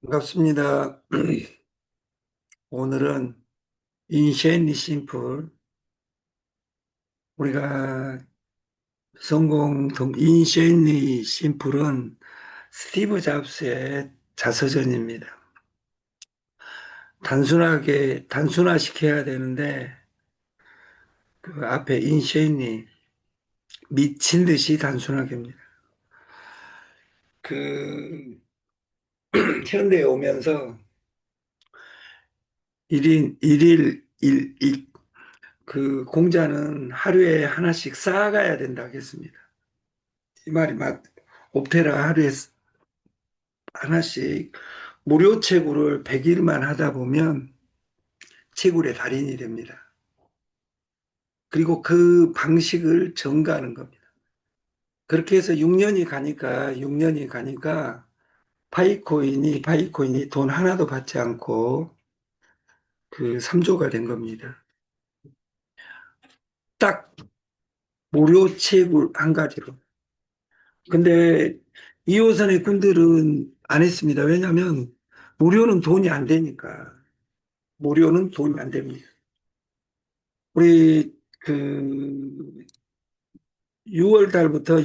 반갑습니다. 오늘은 인셰니 심플, 우리가 인셰니 심플은 스티브 잡스의 자서전입니다. 단순화시켜야 되는데 그 앞에 인셰니, 미친 듯이 단순하게입니다. 그 현대에 오면서 그 공자는 하루에 하나씩 쌓아가야 된다 하겠습니다. 이 말이 옵테라 하루에 하나씩 무료 채굴을 100일만 하다 보면 채굴의 달인이 됩니다. 그리고 그 방식을 전가하는 겁니다. 그렇게 해서 6년이 가니까 파이코인이 돈 하나도 받지 않고 그 3조가 된 겁니다. 딱 무료 채굴 한 가지로. 근데 2호선의 군들은 안 했습니다. 왜냐하면 무료는 돈이 안 되니까. 무료는 돈이 안 됩니다. 우리 그 6월 달부터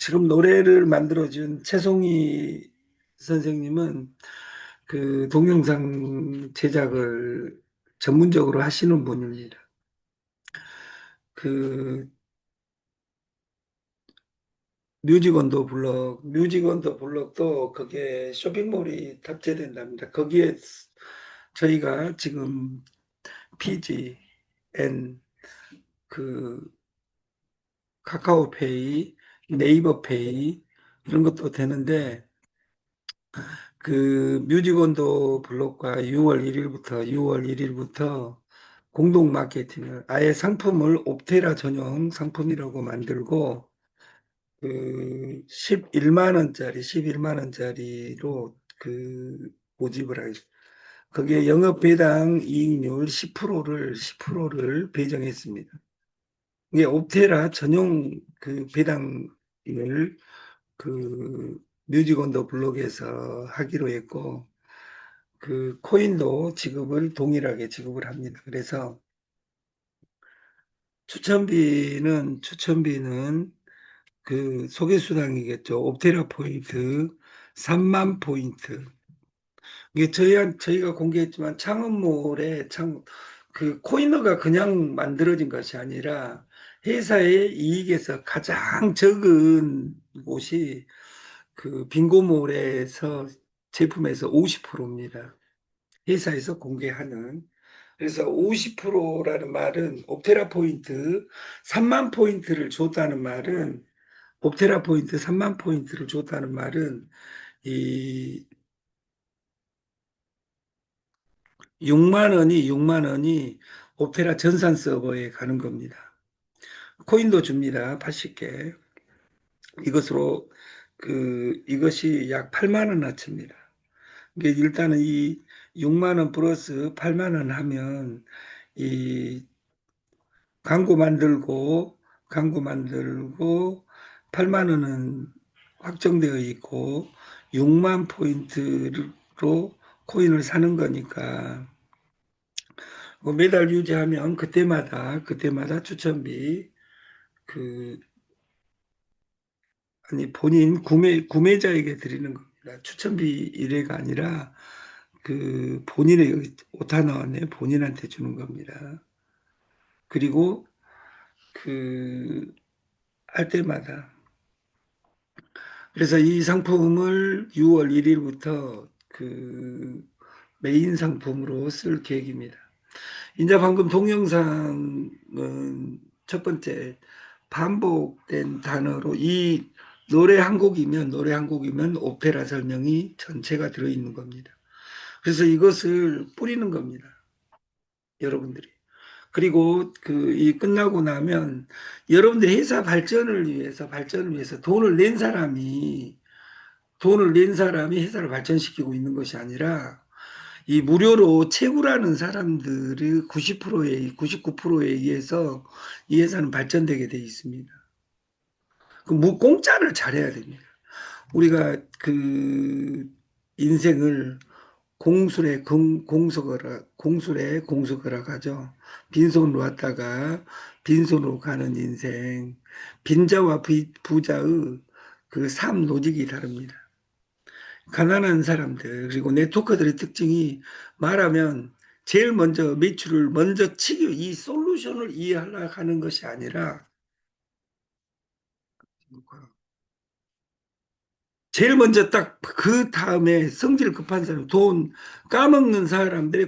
지금 노래를 만들어준 최송희 선생님은 그 동영상 제작을 전문적으로 하시는 분입니다. 그 뮤직 언더 블럭도 그게 쇼핑몰이 탑재된답니다. 거기에 저희가 지금 피지 앤 그 카카오페이, 네이버페이 이런 것도 되는데 그 뮤직온도 블록과 6월 1일부터 공동 마케팅을 아예 상품을 옵테라 전용 상품이라고 만들고 그 11만 원짜리로 그 모집을 하겠습니다. 거기에 영업 배당 이익률 10%를 배정했습니다. 이게 옵테라 전용 그 배당을 그 뮤직 온더 블록에서 하기로 했고 그 코인도 동일하게 지급을 합니다. 그래서 추천비는 그 소개수당이겠죠. 옵테라 포인트 3만 포인트. 이게 저희가 공개했지만 그 코인너가 그냥 만들어진 것이 아니라 회사의 이익에서 가장 적은 곳이 그 빙고몰에서 제품에서 50%입니다. 회사에서 공개하는. 그래서 50%라는 말은 옵테라 포인트 3만 포인트를 줬다는 말은 옵테라 포인트 3만 포인트를 줬다는 말은 이 6만 원이 옵테라 전산 서버에 가는 겁니다. 코인도 줍니다. 80개. 이것이 약 8만 원 어치입니다. 이게 일단은 이 6만 원 플러스 8만 원 하면 이 광고 만들고 8만 원은 확정되어 있고 6만 포인트로 코인을 사는 거니까 뭐 매달 유지하면 그때마다 추천비 그 아니 본인 구매자에게 드리는 겁니다. 추천비 일회가 아니라 그 본인의 오타 나왔네 본인한테 주는 겁니다. 그리고 그 할 때마다 그래서 이 상품을 6월 1일부터 그 메인 상품으로 쓸 계획입니다. 이제 방금 동영상은 첫 번째 반복된 단어로 이 노래 한 곡이면 오페라 설명이 전체가 들어있는 겁니다. 그래서 이것을 뿌리는 겁니다. 여러분들이. 그리고 이 끝나고 나면 여러분들 회사 발전을 위해서 돈을 낸 사람이 회사를 발전시키고 있는 것이 아니라 이 무료로 채굴하는 사람들의 99%에 의해서 이 회사는 발전되게 돼 있습니다. 공짜를 잘해야 됩니다. 우리가 인생을 공술에 공수거라 가죠. 빈손으로 왔다가 빈손으로 가는 인생. 빈자와 부자의 그 삶 노직이 다릅니다. 가난한 사람들, 그리고 네트워커들의 특징이 말하면 제일 먼저 매출을 먼저 치기, 이 솔루션을 이해하려고 하는 것이 아니라 제일 먼저 딱 그 다음에 성질 급한 사람, 돈 까먹는 사람들의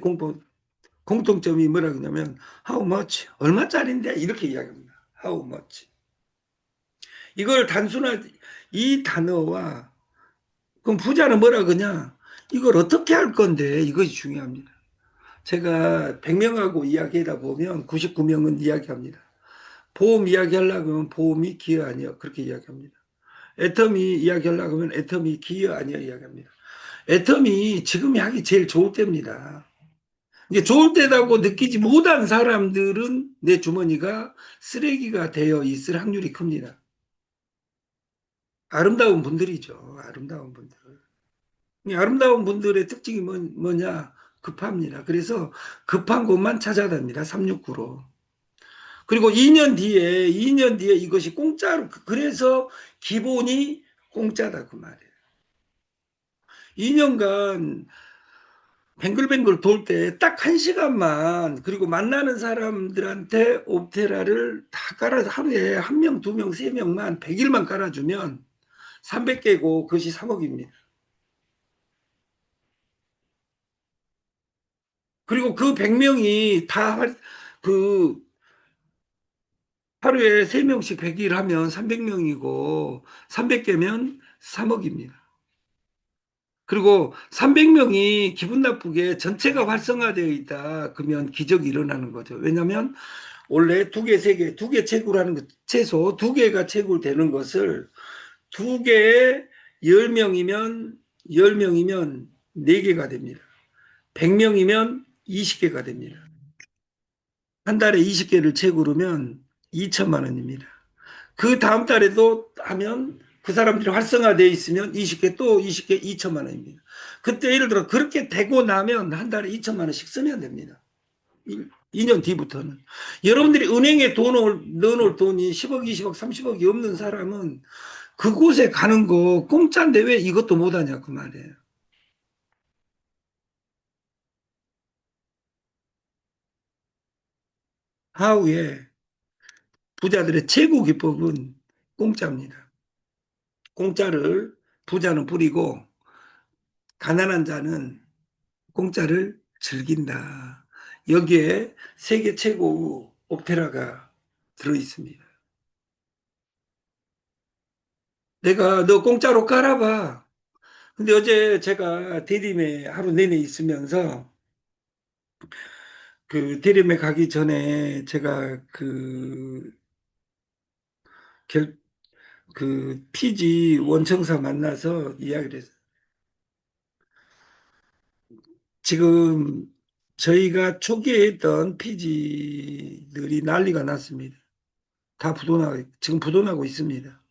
공통점이 뭐라 그러냐면 how much? 얼마짜린데? 이렇게 이야기합니다. how much? 이걸 단순한 이 단어와 그럼 부자는 뭐라 그러냐? 이걸 어떻게 할 건데? 이것이 중요합니다. 제가 100명하고 이야기하다 보면 99명은 이야기합니다. 보험 이야기하려고 하면 보험이 기여 아니요. 그렇게 이야기합니다. 애터미 이야기하려고 하면 애터미 기여 아니요. 이야기합니다. 애터미 지금이 하기 제일 좋을 때입니다. 이게 좋을 때라고 느끼지 못한 사람들은 내 주머니가 쓰레기가 되어 있을 확률이 큽니다. 아름다운 분들이죠. 아름다운 분들. 이 아름다운 분들의 특징이 뭐냐? 급합니다. 그래서 급한 곳만 찾아답니다. 369로. 그리고 2년 뒤에 이것이 공짜로, 그래서 기본이 공짜다. 그 말이에요. 2년간 뱅글뱅글 돌 때 딱 1시간만, 그리고 만나는 사람들한테 옵테라를 다 깔아, 하루에 1명, 2명, 3명만 100일만 깔아주면 300개고 그것이 3억입니다. 그리고 그 100명이 다 그 하루에 3명씩 100일 하면 300명이고 300개면 3억입니다. 그리고 300명이 기분 나쁘게 전체가 활성화되어 있다. 그러면 기적이 일어나는 거죠. 왜냐하면 원래 두 개, 세 개, 두 개 채굴하는 것, 최소 두 개가 채굴되는 것을 두 개에 10명이면, 10명이면 4개가 됩니다. 100명이면 20개가 됩니다. 한 달에 20개를 채굴하면 2천만 원입니다. 그 다음 달에도 하면 그 사람들이 활성화되어 있으면 20개 또 20개 2천만 원입니다. 그때 예를 들어 그렇게 되고 나면 한 달에 2천만 원씩 쓰면 됩니다. 2년 뒤부터는. 여러분들이 은행에 돈을 넣어놓을 돈이 10억, 20억, 30억이 없는 사람은 그곳에 가는 거 공짜인데 왜 이것도 못하냐 그 말이에요. 하우의 부자들의 최고 기법은 공짜입니다. 공짜를 부자는 뿌리고 가난한 자는 공짜를 즐긴다. 여기에 세계 최고 옵테라가 들어 있습니다. 내가 너 공짜로 깔아봐. 근데 어제 제가 대림에 하루 내내 있으면서 그 대림에 가기 전에 제가 결, 그 피지 원청사 만나서 이야기를 했어요. 지금 저희가 초기에 했던 피지들이 난리가 났습니다. 다 지금 부도나고 있습니다.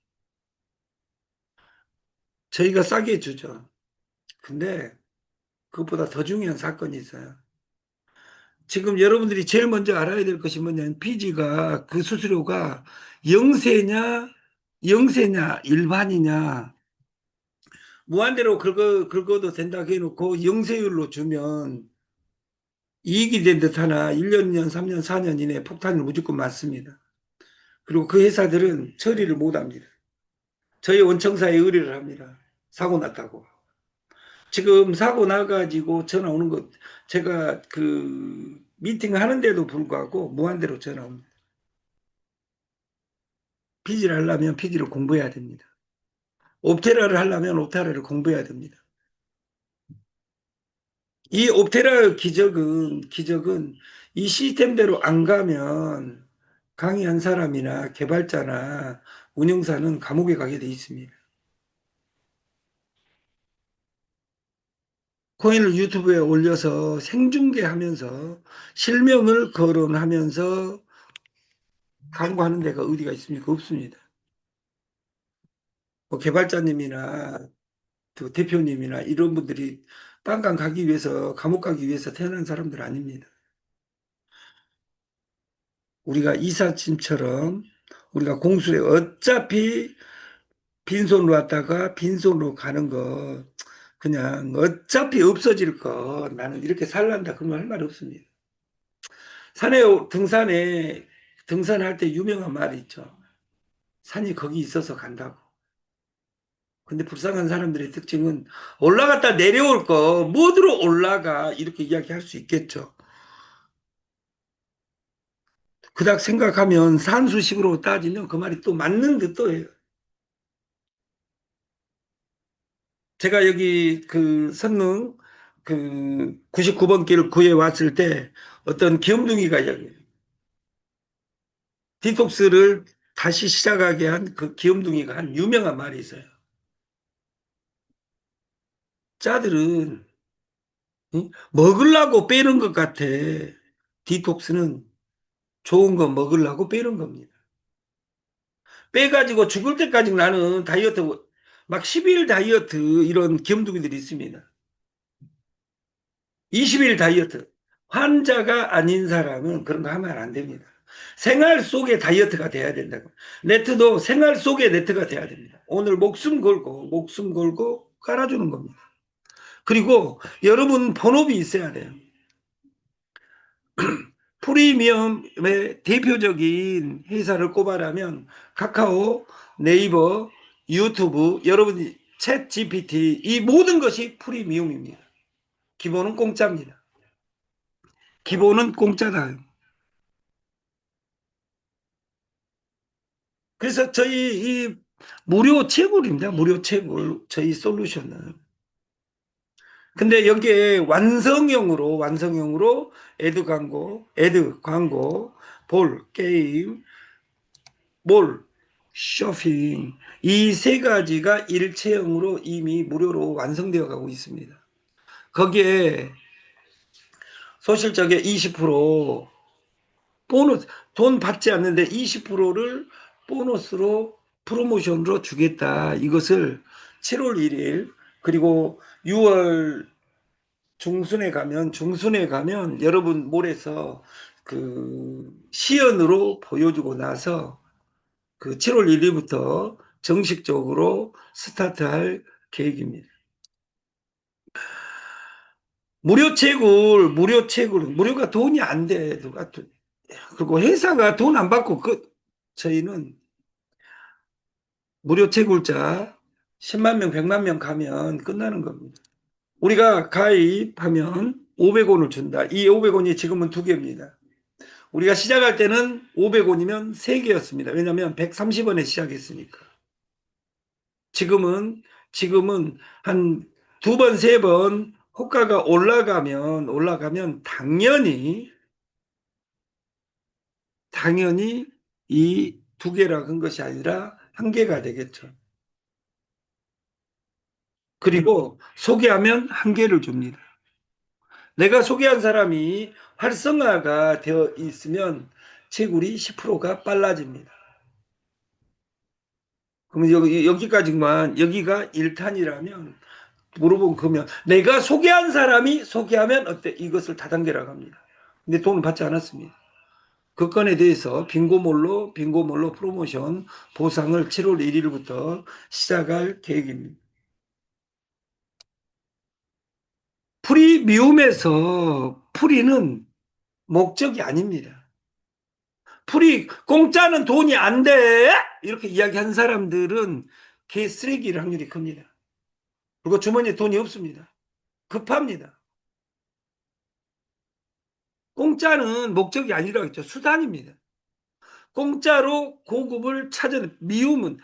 저희가 싸게 주죠. 근데 그것보다 더 중요한 사건이 있어요. 지금 여러분들이 제일 먼저 알아야 될 것이 뭐냐면 피지가 그 수수료가 영세냐, 영세냐, 일반이냐, 무한대로 긁어도 된다고 해놓고 영세율로 주면 이익이 된 듯 하나 1년, 2년, 3년, 4년 이내에 폭탄이 무조건 맞습니다. 그리고 그 회사들은 처리를 못 합니다. 저희 원청사에 의뢰를 합니다. 사고 났다고. 지금 사고 나가지고 전화 오는 것, 제가 그 미팅 하는데도 불구하고 무한대로 전화 옵니다. 피지를 하려면 피지를 공부해야 됩니다. 옵테라를 하려면 옵테라를 공부해야 됩니다. 이 옵테라 기적은 이 시스템대로 안 가면 강의한 사람이나 개발자나 운영사는 감옥에 가게 돼 있습니다. 코인을 유튜브에 올려서 생중계하면서 실명을 거론하면서 광고하는 데가 어디가 있습니까? 없습니다. 뭐 개발자님이나 그 대표님이나 이런 분들이 딴강 가기 위해서, 감옥 가기 위해서 태어난 사람들 아닙니다. 우리가 이삿짐처럼 우리가 공수에 어차피 빈손으로 왔다가 빈손으로 가는 거 그냥 어차피 없어질 거 나는 이렇게 살란다 그러면 할 말 없습니다. 산에 등산할 때 유명한 말이 있죠. 산이 거기 있어서 간다고. 근데 불쌍한 사람들의 특징은 올라갔다 내려올 거 뭐들어 올라가 이렇게 이야기할 수 있겠죠. 그닥 생각하면 산수식으로 따지면 그 말이 또 맞는 듯도 해요. 제가 여기 그 선릉 그 99번 길 구에 왔을 때 어떤 귀염둥이가 여기 디톡스를 다시 시작하게 한 그 귀염둥이가 한 유명한 말이 있어요. 짜들은 먹으려고 빼는 것 같아. 디톡스는 좋은 거 먹으려고 빼는 겁니다. 빼가지고 죽을 때까지 나는 다이어트 막 10일 다이어트 이런 귀염둥이들이 있습니다. 20일 다이어트. 환자가 아닌 사람은 그런 거 하면 안 됩니다. 생활 속에 다이어트가 돼야 된다고. 네트도 생활 속에 네트가 돼야 됩니다. 오늘 목숨 걸고 깔아주는 겁니다. 그리고 여러분 본업이 있어야 돼요. 프리미엄의 대표적인 회사를 꼽아라면 카카오, 네이버, 유튜브, 여러분이 챗 GPT 이 모든 것이 프리미엄입니다. 기본은 공짜입니다. 기본은 공짜다. 그래서 저희 이 무료 채굴입니다. 무료 채굴 저희 솔루션은. 근데 여기에 완성형으로 애드 광고, 볼, 게임, 몰, 쇼핑 이 세 가지가 일체형으로 이미 무료로 완성되어 가고 있습니다. 거기에 소실적에 20% 보너스 돈 받지 않는데 20%를 보너스로 프로모션으로 주겠다. 이것을 7월 1일 그리고 6월 중순에 가면 여러분 몰에서 그 시연으로 보여주고 나서 그 7월 1일부터 정식적으로 스타트할 계획입니다. 무료가 돈이 안 돼. 그리고 회사가 돈 안 받고 저희는 무료 채굴자 10만 명, 100만 명 가면 끝나는 겁니다. 우리가 가입하면 500원을 준다. 이 500원이 지금은 두 개입니다. 우리가 시작할 때는 500원이면 세 개였습니다. 왜냐하면 130원에 시작했으니까. 지금은 한 두 번, 세 번 호가가 올라가면 당연히 이 두 개라 한 것이 아니라 한 개가 되겠죠. 그리고 소개하면 한 개를 줍니다. 내가 소개한 사람이 활성화가 되어 있으면 채굴이 10%가 빨라집니다. 그러면 여기가 1탄이라면 물어본 거면 내가 소개한 사람이 소개하면 어때? 이것을 다단계라고 합니다. 근데 돈을 받지 않았습니다. 그 건에 대해서 빙고몰로 프로모션 보상을 7월 1일부터 시작할 계획입니다. 프리미움에서 프리는 목적이 아닙니다. 공짜는 돈이 안 돼! 이렇게 이야기한 사람들은 개 쓰레기일 확률이 큽니다. 그리고 주머니에 돈이 없습니다. 급합니다. 공짜는 목적이 아니라고 했죠. 수단입니다. 공짜로 고급을 찾은 미움은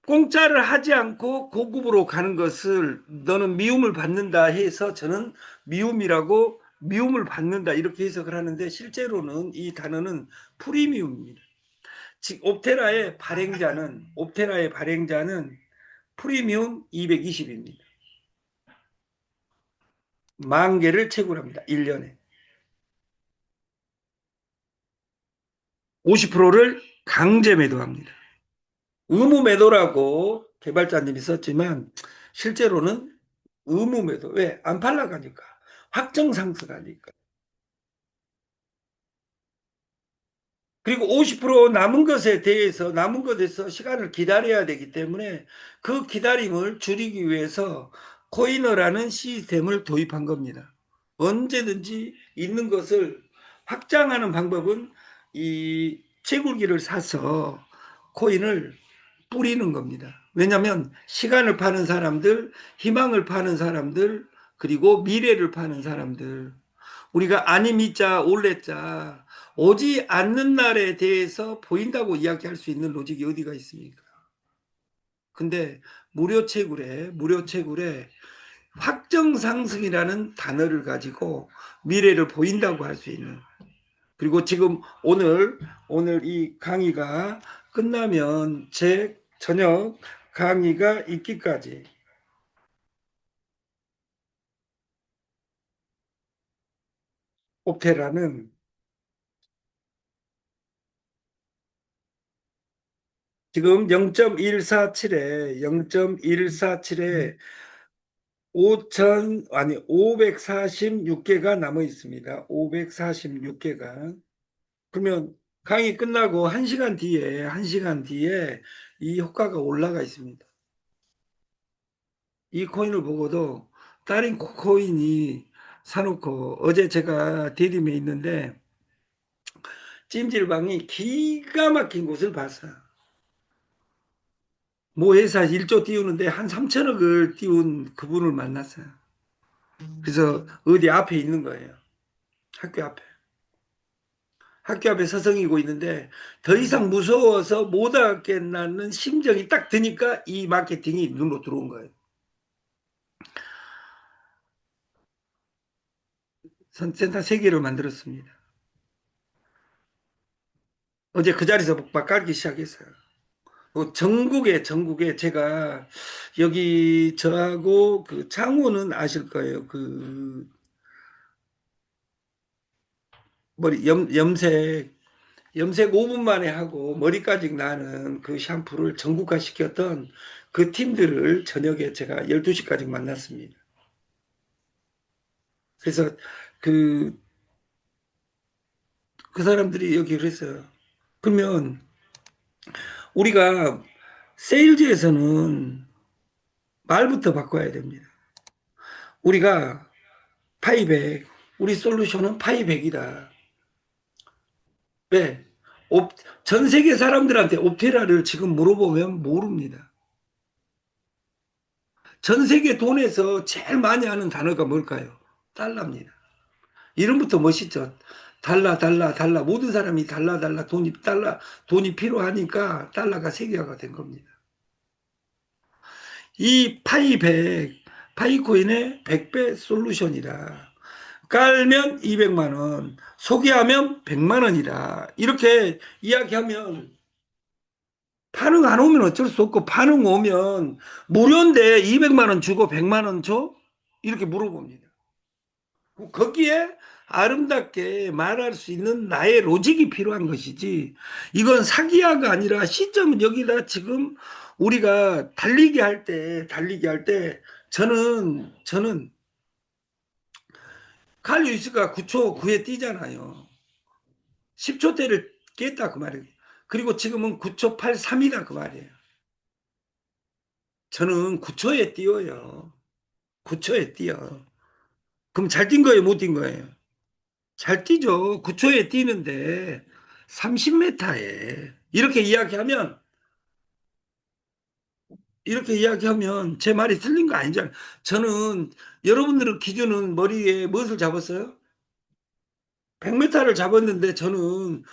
공짜를 하지 않고 고급으로 가는 것을 너는 미움을 받는다 해서 저는 미움을 받는다 이렇게 해석을 하는데 실제로는 이 단어는 프리미움입니다. 즉 옵테라의 발행자는 프리미엄 220입니다. 만 개를 채굴합니다. 1년에. 50%를 강제 매도합니다. 의무 매도라고 개발자님이 썼지만 실제로는 의무매도. 왜? 안 팔려가니까. 확정 상승하니까. 그리고 50% 남은 것에 대해서 남은 것에서 시간을 기다려야 되기 때문에 그 기다림을 줄이기 위해서 코이너라는 시스템을 도입한 겁니다. 언제든지 있는 것을 확장하는 방법은 이 채굴기를 사서 코인을 뿌리는 겁니다. 왜냐하면 시간을 파는 사람들, 희망을 파는 사람들, 그리고 미래를 파는 사람들, 우리가 아니 믿자 올레자 오지 않는 날에 대해서 보인다고 이야기할 수 있는 로직이 어디가 있습니까? 근데 무료 채굴에 확정 상승이라는 단어를 가지고 미래를 보인다고 할 수 있는, 그리고 지금 오늘 이 강의가 끝나면 제 저녁 강의가 있기까지 옵테라는 지금 0.147에 5천 아니 546개가 남아 있습니다. 546개가. 그러면 강의 끝나고 1시간 뒤에 이 효과가 올라가 있습니다. 이 코인을 보고도 다른 코인이 사놓고, 어제 제가 대림에 있는데 찜질방이 기가 막힌 곳을 봤어요. 모 회사 1조 띄우는데 한 3천억을 띄운 그분을 만났어요. 그래서 어디 앞에 있는 거예요. 학교 앞에. 학교 앞에 서성이고 있는데 더 이상 무서워서 못 하겠다는 심정이 딱 드니까 이 마케팅이 눈으로 들어온 거예요. 센터 3개를 만들었습니다. 어제 그 자리에서 막 깔기 시작했어요. 전국에 제가 여기 저하고 그 창호는 아실 거예요. 그 머리 염색 5분 만에 하고 머리까지 나는 그 샴푸를 전국화 시켰던 그 팀들을 저녁에 제가 12시까지 만났습니다. 그래서 그, 그 사람들이 여기 그랬어요. 그러면 우리가 세일즈에서는 말부터 바꿔야 됩니다. 우리가 파이백, 우리 솔루션은 파이백이다. 왜? 전 세계 사람들한테 옵테라를 지금 물어보면 모릅니다. 전 세계 돈에서 제일 많이 하는 단어가 뭘까요? 달러입니다. 이름부터 멋있죠. 달러. 모든 사람이 돈이 필요하니까 달러가 세계화가 된 겁니다. 이 파이코인의 100배 솔루션이라. 깔면 200만 원, 소개하면 100만 원이라. 이렇게 이야기하면 반응 안 오면 어쩔 수 없고, 반응 오면 무료인데 200만 원 주고 100만 원 줘? 이렇게 물어봅니다. 거기에 아름답게 말할 수 있는 나의 로직이 필요한 것이지, 이건 사기야가 아니라 시점은 여기다. 지금 우리가 달리기 할 때 저는 칼 루이스가 9초 9에 뛰잖아요. 10초대를 깼다 그 말이에요. 그리고 지금은 9초 83이다 그 말이에요. 저는 9초에 뛰어요. 9초에 뛰어. 그럼 잘 뛴 거예요, 못 뛴 거예요? 잘 뛰죠. 9초에 뛰는데 30m에 이렇게 이야기하면 제 말이 틀린 거 아니잖아요. 저는 여러분들의 기준은 머리에 무엇을 잡았어요? 100m를 잡았는데 저는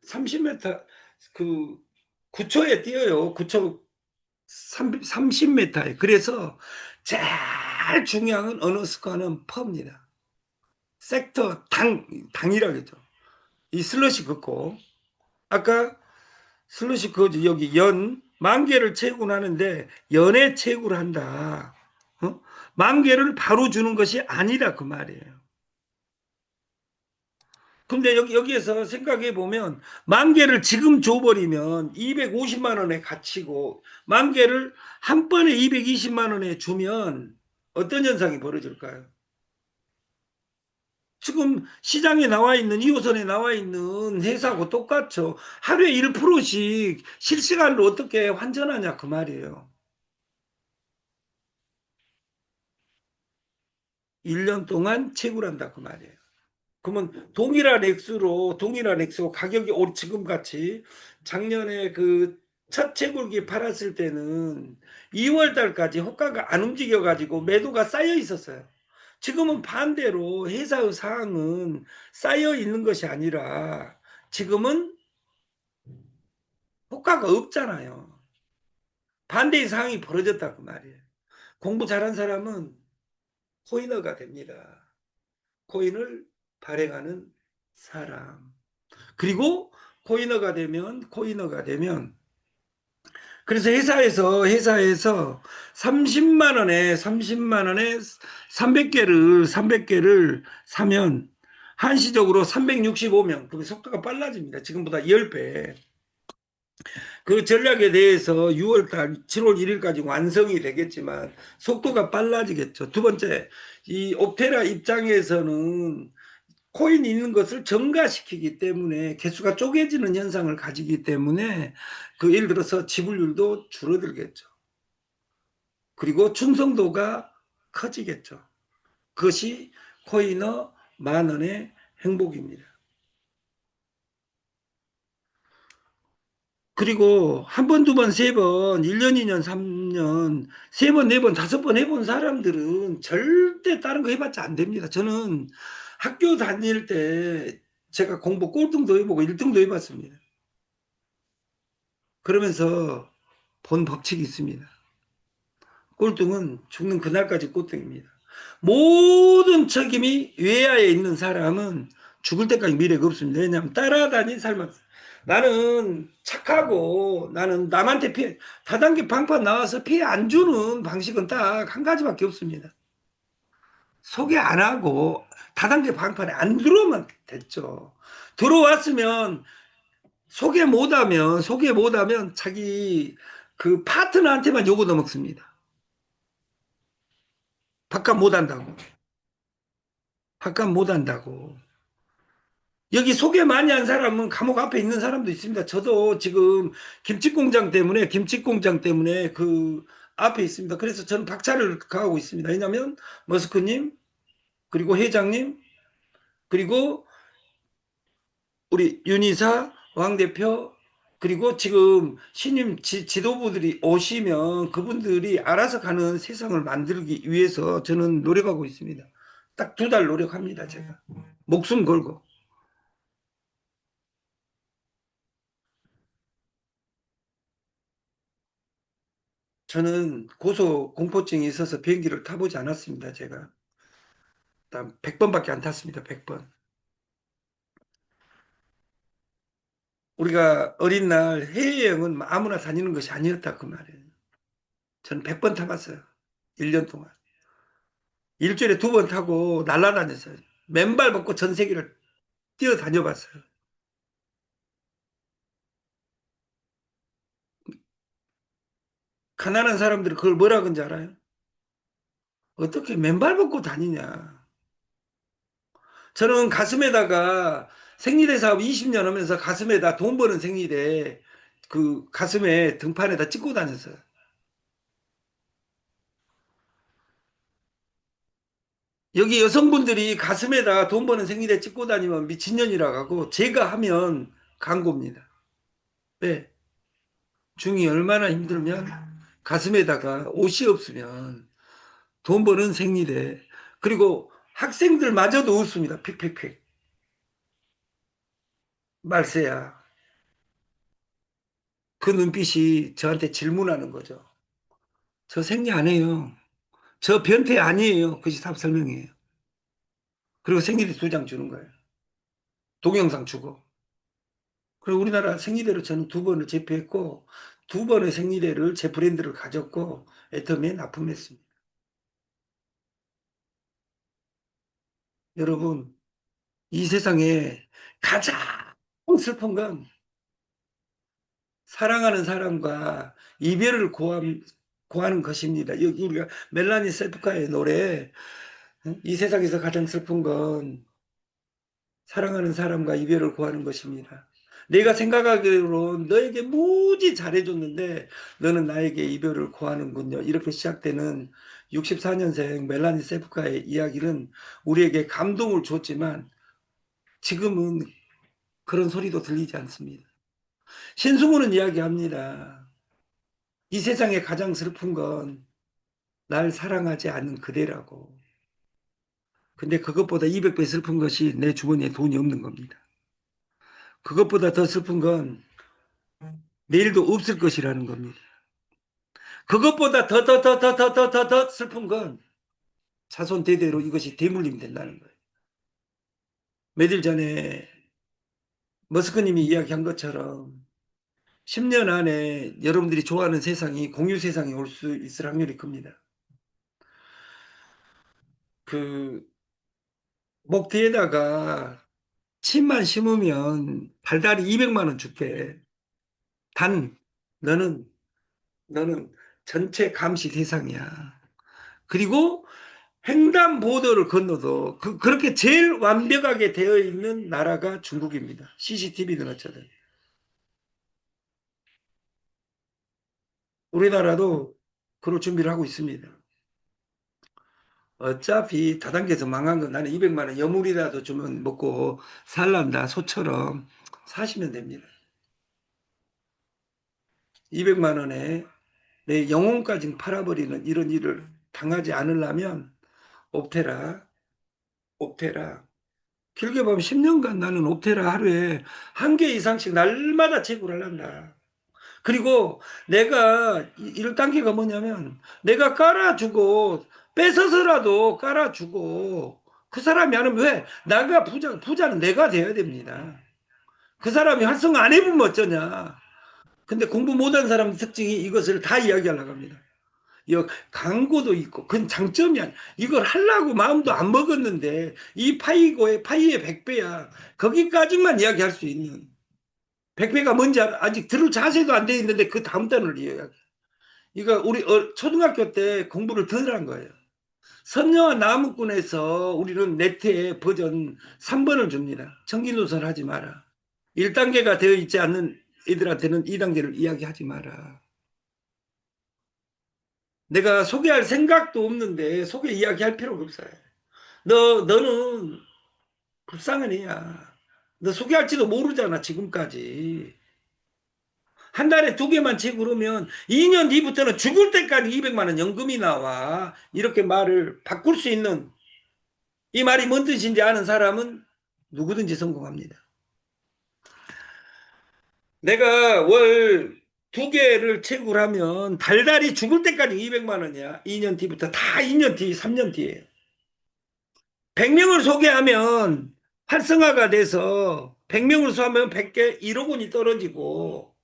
30m 그 9초에 뛰어요. 9초 30m에. 그래서 제일 중요한 언어스코어는 퍼입니다. 섹터 당이라겠죠. 이 슬러시 긋고, 아까 슬러시 그거지. 여기 만 개를 채굴하는데 연에 채굴한다. 만 개를 바로 주는 것이 아니라 그 말이에요. 근데 여기에서 생각해 보면 만 개를 지금 줘버리면 250만 원에 갇히고 만 개를 한 번에 220만 원에 주면 어떤 현상이 벌어질까요? 지금 시장에 나와 있는 2호선에 나와 있는 회사하고 똑같죠. 하루에 1%씩 실시간으로 어떻게 환전하냐 그 말이에요. 1년 동안 채굴한다 그 말이에요. 그러면 동일한 액수로 가격이 지금 같이 작년에 그 첫 채굴기 팔았을 때는 2월 달까지 호가가 안 움직여 가지고 매도가 쌓여 있었어요. 지금은 반대로 회사의 사항은 쌓여 있는 것이 아니라 지금은 호가가 없잖아요. 반대의 상황이 벌어졌다 그 말이에요. 공부 잘한 사람은 코인어가 됩니다. 코인을 발행하는 사람. 그리고 코인어가 되면 그래서 회사에서 30만 원에 300개를 사면 한시적으로 365명. 그럼 속도가 빨라집니다. 지금보다 10배. 그 전략에 대해서 6월달 7월 1일까지 완성이 되겠지만 속도가 빨라지겠죠. 두 번째, 이 옵테라 입장에서는 코인이 있는 것을 증가시키기 때문에 개수가 쪼개지는 현상을 가지기 때문에 그 예를 들어서 지불률도 줄어들겠죠. 그리고 충성도가 커지겠죠. 그것이 코인어 만 원의 행복입니다. 그리고 한 번, 두 번, 세 번, 1년, 2년, 3년, 세 번, 네 번, 다섯 번 해본 사람들은 절대 다른 거 해봤자 안 됩니다. 저는 학교 다닐 때 제가 공부 꼴등도 해보고 1등도 해봤습니다. 그러면서 본 법칙이 있습니다. 꼴등은 죽는 그날까지 꼴등입니다. 모든 책임이 외야에 있는 사람은 죽을 때까지 미래가 없습니다. 왜냐하면 따라다닌 삶은 나는 착하고 나는 남한테 피해 다단계 방판 나와서 피해 안 주는 방식은 딱 한 가지밖에 없습니다. 소개 안 하고 다단계 방판에 안 들어오면 됐죠. 들어왔으면 소개 못하면 자기 그 파트너한테만 요거 넣먹습니다. 바깥 못한다고. 바깥 못한다고. 여기 소개 많이 한 사람은 감옥 앞에 있는 사람도 있습니다. 저도 지금 김치 공장 때문에 그 앞에 있습니다. 그래서 저는 박차를 가하고 있습니다. 왜냐하면 머스크님, 그리고 회장님, 그리고 우리 윤이사, 왕 대표, 그리고 지금 신임 지도부들이 오시면 그분들이 알아서 가는 세상을 만들기 위해서 저는 노력하고 있습니다. 딱 2달 노력합니다, 제가. 목숨 걸고. 저는 고소 공포증이 있어서 비행기를 타보지 않았습니다, 제가. 단 100번밖에 안 탔습니다, 100번. 우리가 어린 날 해외여행은 아무나 다니는 것이 아니었다, 그 말이에요. 저는 100번 타봤어요. 1년 동안. 일주일에 2번 타고 날아다녔어요. 맨발 벗고 전 세계를 뛰어다녀 봤어요. 가난한 사람들이 그걸 뭐라 그런지 알아요? 어떻게 맨발 벗고 다니냐. 저는 가슴에다가 생리대 사업 20년 하면서 가슴에다 돈 버는 생리대 그 가슴에 등판에다 찍고 다녔어요. 여기 여성분들이 가슴에다 돈 버는 생리대 찍고 다니면 미친년이라고 하고 제가 하면 광고입니다. 왜? 중이 얼마나 힘들면 가슴에다가 옷이 없으면 돈 버는 생리대 그리고 학생들마저도 웃습니다. 픽픽픽. 말세야. 그 눈빛이 저한테 질문하는 거죠. 저 생리 안 해요. 저 변태 아니에요. 그것이 답 설명이에요. 그리고 생리대 2장 주는 거예요. 동영상 주고. 그리고 우리나라 생리대로 저는 2번을 제패했고 2번의 생리대를 제 브랜드를 가졌고 애터미에 납품했습니다. 여러분 이 세상에 가장 슬픈 건 사랑하는 사람과 이별을 고하는 것입니다. 여기 우리가 멜라니 세프카의 노래, 이 세상에서 가장 슬픈 건 사랑하는 사람과 이별을 고하는 것입니다. 내가 생각하기로 너에게 무지 잘해줬는데 너는 나에게 이별을 고하는군요. 이렇게 시작되는 64년생 멜라니 세프카의 이야기는 우리에게 감동을 줬지만 지금은 그런 소리도 들리지 않습니다. 신승우는 이야기합니다. 이 세상에 가장 슬픈 건 날 사랑하지 않는 그대라고. 근데 그것보다 200배 슬픈 것이 내 주머니에 돈이 없는 겁니다. 그것보다 더 슬픈 건 내일도 없을 것이라는 겁니다. 그것보다 더 슬픈 건 자손 대대로 이것이 대물림이 된다는 거예요. 며칠 전에 머스크님이 이야기한 것처럼 10년 안에 여러분들이 좋아하는 세상이 공유 세상이 올 수 있을 확률이 큽니다. 그 목 뒤에다가 침만 심으면 달달이 200만 원 줄게. 단 너는 전체 감시 대상이야. 그리고 횡단보도를 건너도 그렇게 제일 완벽하게 되어 있는 나라가 중국입니다. CCTV는 어쩌든. 우리나라도 그럴 준비를 하고 있습니다. 어차피 다단계에서 망한 건 나는 200만 원 여물이라도 주면 먹고 살란다 소처럼 사시면 됩니다. 200만 원에 내 영혼까지 팔아버리는 이런 일을 당하지 않으려면 옵테라 길게 보면 10년간 나는 옵테라 하루에 한 개 이상씩 날마다 제공을 한다. 그리고 내가 1단계가 뭐냐면 내가 깔아주고 뺏어서라도 깔아주고 그 사람이 안 하면 왜? 내가 부자는 내가 돼야 됩니다. 그 사람이 활성 안 해보면 어쩌냐. 근데 공부 못한 사람 특징이 이것을 다 이야기하려고 합니다. 광고도 있고 그건 장점이 아니야. 이걸 하려고 마음도 안 먹었는데 이 파이의 100배야. 거기까지만 이야기할 수 있는 100배가 뭔지 아직 들을 자세도 안 돼 있는데 그 다음 단어를 이야기해. 이거 우리 초등학교 때 공부를 덜 한 거예요. 선녀와 나무꾼에서 우리는 네트에 버전 3번을 줍니다. 청기노선 하지 마라. 1단계가 되어 있지 않는 애들한테는 2단계를 이야기하지 마라. 내가 소개할 생각도 없는데 소개 이야기할 필요가 없어요. 너는 불쌍한 애야. 너 소개할지도 모르잖아 지금까지. 한 달에 2개만 채고 그러면 2년 뒤부터는 죽을 때까지 200만 원 연금이 나와. 이렇게 말을 바꿀 수 있는 이 말이 뭔 뜻인지 아는 사람은 누구든지 성공합니다. 내가 월 2개를 채굴 하면 달달이 죽을 때까지 200만 원이야. 2년 뒤부터 다 2년 뒤, 3년 뒤에. 100명을 소개하면 활성화가 돼서 100명을 소개하면 100개 1억 원이 떨어지고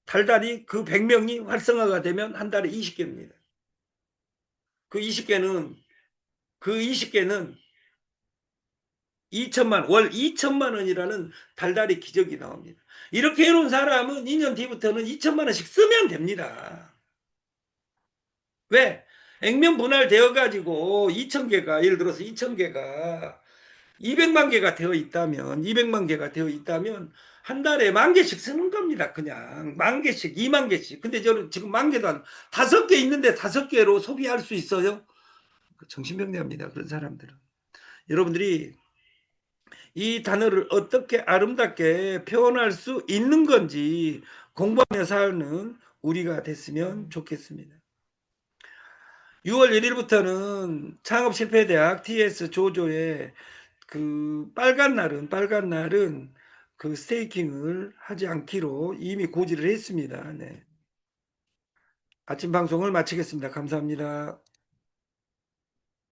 달달이 그 100명이 활성화가 되면 한 달에 20개입니다. 그 20개는 월 2천만 원이라는 달달이 기적이 나옵니다. 이렇게 해놓은 사람은 2년 뒤부터는 2천만 원씩 쓰면 됩니다. 왜? 액면 분할되어 가지고 2,000개가 예를 들어서 2,000개가 200만 개가 되어 있다면 한 달에 10,000개씩 쓰는 겁니다. 그냥 10,000개씩 20,000개씩. 근데 저는 지금 10,000개도 한 5개 있는데 5개로 소비할 수 있어요? 정신병자입니다. 그런 사람들은. 여러분들이 이 단어를 어떻게 아름답게 표현할 수 있는 건지 공부하며 사는 우리가 됐으면 좋겠습니다. 6월 1일부터는 창업실패대학 TS 조조의 그 빨간 날은 그 스테이킹을 하지 않기로 이미 고지를 했습니다. 네. 아침 방송을 마치겠습니다. 감사합니다.